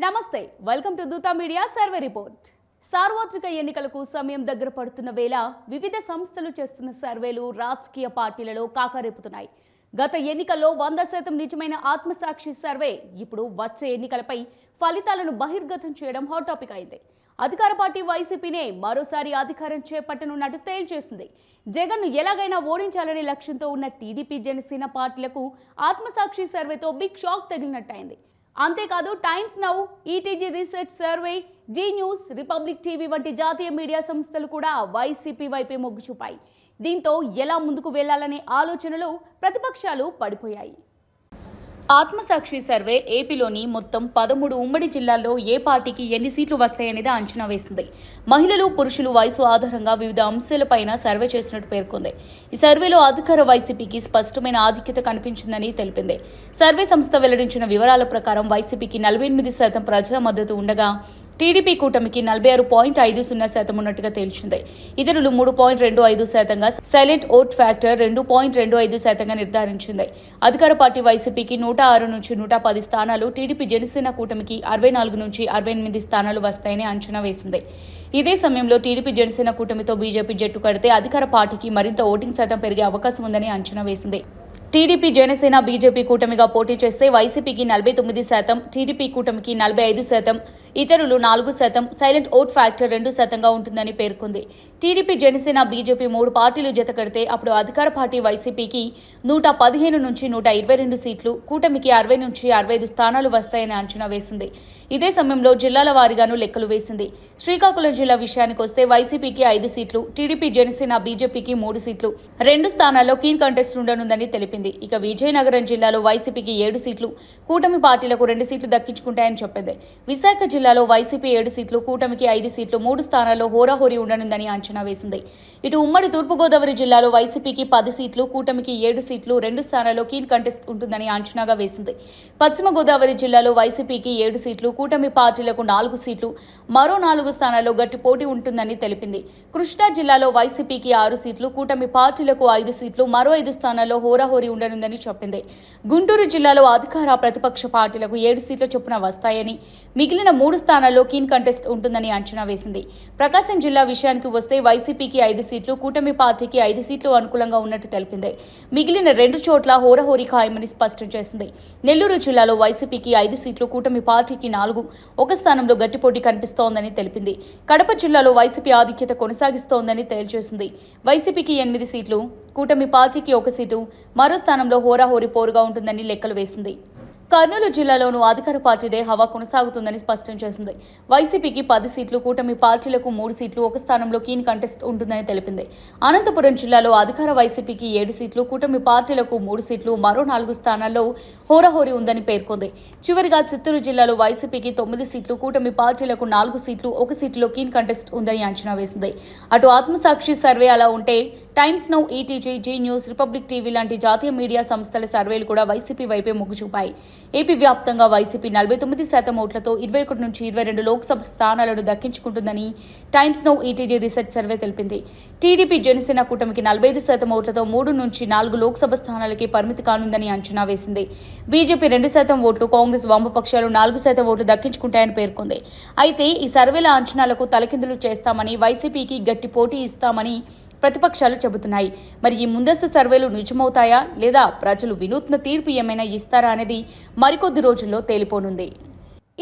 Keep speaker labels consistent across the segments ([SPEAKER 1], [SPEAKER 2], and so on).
[SPEAKER 1] నమస్తే welcome to Dootha media survey report. సార్వత్రిక ఎన్నికలకు సమయం దగ్గర పడుతున్న వేళ వివిధ సంస్థలు చేస్తున్న సర్వేలు రాజకీయ పార్టీలలో కాకరేపుతున్నాయి. గత ఎన్నికల్లో 100% నిజమైన ఆత్మసాక్షి సర్వే ఇప్పుడు వచ్చే ఎన్నికలపై ఫలితాలను బహిర్గతం చేయడం హాట్ టాపిక్ అయింది. అధికార పార్టీ వైసీపీనే మరోసారి అధికారం చేపట్టనున్నట్టు తేల్చేసింది. జగన్ను ఎలాగైనా ఓడించాలనే లక్ష్యంతో ఉన్న టీడీపీ జనసేన పార్టీలకు ఆత్మసాక్షి సర్వేతో బిగ్ షాక్ తగిలినట్టయింది. అంతేకాదు Times Now, ETG research survey, Zee News, Republic TV వంటి జాతీయ మీడియా సంస్థలు కూడా వైసీపీ వైపే మొగ్గు చూపాయి. దీంతో ఎలా ముందుకు వెళ్లాలనే ఆలోచనలో ప్రతిపక్షాలు పడిపోయాయి. ఆత్మసాక్షి సర్వే ఏపీలోని మొత్తం 13 ఉమ్మడి జిల్లాల్లో ఏ పార్టీకి ఎన్ని సీట్లు వస్తాయనేది అంచనా వేసింది. మహిళలు, పురుషులు వయసు ఆధారంగా వివిధ అంశాలపైన సర్వే చేసినట్టు పేర్కొంది. ఈ సర్వేలో అధికార వైసీపీకి స్పష్టమైన ఆధిక్యత కనిపించిందని తెలిపింది. సర్వే సంస్థ వెల్లడించిన వివరాల ప్రకారం వైసీపీకి 48% ప్రజల మద్దతు ఉండగా టీడీపీ కూటమికి 46.50% ఉన్నట్టుగా తేల్చింది. ఇతరులు 3.25%గా, సైలెంట్ ఓట్ ఫ్యాక్టర్ 2.25%గా నిర్ధారించింది. అధికార పార్టీ వైసీపీకి 106 నుంచి 110 స్థానాలు, టీడీపీ జనసేన కూటమికి 64 నుంచి 68 స్థానాలు వస్తాయని అంచనా వేసింది. ఇదే సమయంలో టీడీపీ జనసేన కూటమితో బీజేపీ జట్టు కడితే అధికార పార్టీకి మరింత ఓటింగ్ శాతం పెరిగే అవకాశం ఉందని అంచనా వేసింది. టీడీపీ జనసేన బీజేపీ కూటమిగా పోటీ చేస్తే వైసీపీకి 49%, టీడీపీ కూటమికి 45%, ఇతరులు 4%, సైలెంట్ ఓట్ ఫ్యాక్టర్ 2%గా ఉంటుందని పేర్కొంది. టీడీపీ జనసేన బీజేపీ 3 పార్టీలు జత కడితే అప్పుడు అధికార పార్టీ వైసీపీకి 115 నుంచి 122 సీట్లు, కూటమికి 60 నుంచి 65 స్థానాలు వస్తాయని అంచనా వేసింది. ఇదే సమయంలో జిల్లాల వారీగాను లెక్కలు వేసింది. శ్రీకాకుళం జిల్లా విషయానికి వస్తే వైసీపీకి 5 సీట్లు, టీడీపీ జనసేన బీజేపీకి 3 సీట్లు, 2 స్థానాల్లో కీన్ కంటెస్ట్ ఉండనుందని తెలిపింది. ఇక విజయనగరం జిల్లాలో వైసీపీకి 7 సీట్లు, కూటమి పార్టీలకు 2 సీట్లు దక్కించుకుంటాయని చెప్పింది. విశాఖ జిల్లాలో వైసీపీ 7 సీట్లు, కూటమికి 5 సీట్లు, 3 స్థానాల్లో హోరాహోరీ ఉండనుందని అంచనా వేసింది. ఇటు ఉమ్మడి తూర్పుగోదావరి జిల్లాలో వైసీపీకి 10 సీట్లు, కూటమికి 7 సీట్లు, 2 స్థానాల్లో కీన్ కంటెస్ట్ ఉంటుందని అంచనాగా వేసింది. పశ్చిమ గోదావరి జిల్లాలో వైసీపీకి 7 సీట్లు, కూటమి పార్టీలకు 4 సీట్లు, మరో 4 స్థానాల్లో గట్టి పోటీ ఉంటుందని తెలిపింది. కృష్ణా జిల్లాలో వైసీపీకి 6 సీట్లు, కూటమి పార్టీలకు 5 సీట్లు, మరో 5 స్థానాల్లో హోరాహోరీ ఉండనుందని చెప్పింది. గుంటూరు జిల్లాలో అధికార ప్రతిపక్ష పార్టీలకు 7 సీట్ల చొప్పున వస్తాయని, మిగిలిన 3 స్థానాల్లో కీన్ కంటెస్ట్ ఉంటుందని అంచనా వేసింది. ప్రకాశం జిల్లా విషయానికి వస్తే వైసీపీకి 5 సీట్లు, కూటమి పార్టీకి 5 సీట్లు అనుకూలంగా ఉన్నట్టు తెలిపింది. మిగిలిన 2 చోట్ల హోరాహోరీ ఖాయమని స్పష్టం చేసింది. నెల్లూరు జిల్లాలో వైసీపీకి 5 సీట్లు, కూటమి పార్టీకి 4, ఒక స్థానంలో గట్టిపోటీ కనిపిస్తోందని తెలిపింది. కడప జిల్లాలో వైసీపీ ఆధిక్యత కొనసాగిస్తోందని తేల్చేసింది. వైసీపీకి 8 సీట్లు, కూటమి పార్టీకి 1 సీటు, మరో స్థానంలో హోరాహోరీ పోరుగా ఉంటుందని లెక్కలు వేసింది. కర్నూలు జిల్లాలోనూ అధికార పార్టీదే హవా కొనసాగుతుందని స్పష్టం చేసింది. వైసీపీకి 10 సీట్లు, కూటమి పార్టీలకు 3 సీట్లు, ఒక స్థానంలో కీన్ కంటెస్ట్ ఉంటుందని తెలిపింది. అనంతపురం జిల్లాలో అధికార వైసీపీకి 7 సీట్లు, కూటమి పార్టీలకు 3 సీట్లు, మరో 4 స్థానాల్లో హోరాహోరీ ఉందని పేర్కొంది. చివరిగా చిత్తూరు జిల్లాలో వైసీపీకి 9 సీట్లు, కూటమి పార్టీలకు 4 సీట్లు, 1 సీటులో కీన్ కంటెస్ట్ ఉందని అంచనా వేసింది. అటు ఆత్మసాక్షి సర్వే అలా ఉంటే Times Now, ETG, Zee News, Republic TV లాంటి జాతీయ మీడియా సంస్థల సర్వేలు కూడా వైసీపీ వైపే మొగ్గు చూపాయి. ఏపీ వ్యాప్తంగా వైసీపీ 49% ఓట్లతో 21 నుంచి 22 లోక్సభ స్థానాలను దక్కించుకుంటుందని Times Now, ETG research survey తెలిపింది. టీడీపీ జనసేన కూటమికి 45% ఓట్లతో 3 నుంచి 4 లోక్సభ స్థానాలకి పరిమితి కానుందని అంచనా వేసింది. బీజేపీ 2% ఓట్లు, కాంగ్రెస్, వామపక్షాలు 4% ఓట్లు దక్కించుకుంటాయని పేర్కొంది. అయితే ఈ సర్వేల అంచనాలకు తలకిందులు చేస్తామని, వైసీపీకి గట్టి పోటీ ఇస్తామని ప్రతిపక్షాలు చెబుతున్నాయి. మరి ఈ ముందస్తు సర్వేలు నిజమవుతాయా, లేదా ప్రజలు వినూత్న తీర్పు ఏమైనా ఇస్తారా అనేది మరికొద్ది రోజుల్లో తేలిపోనుంది.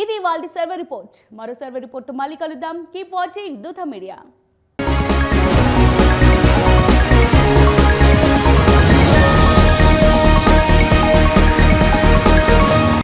[SPEAKER 1] ఇది వాళ్ళ సర్వే రిపోర్ట్. మరో సర్వే రిపోర్ట్ మళ్ళీ కలుద్దాం. Keep watching Dootha media.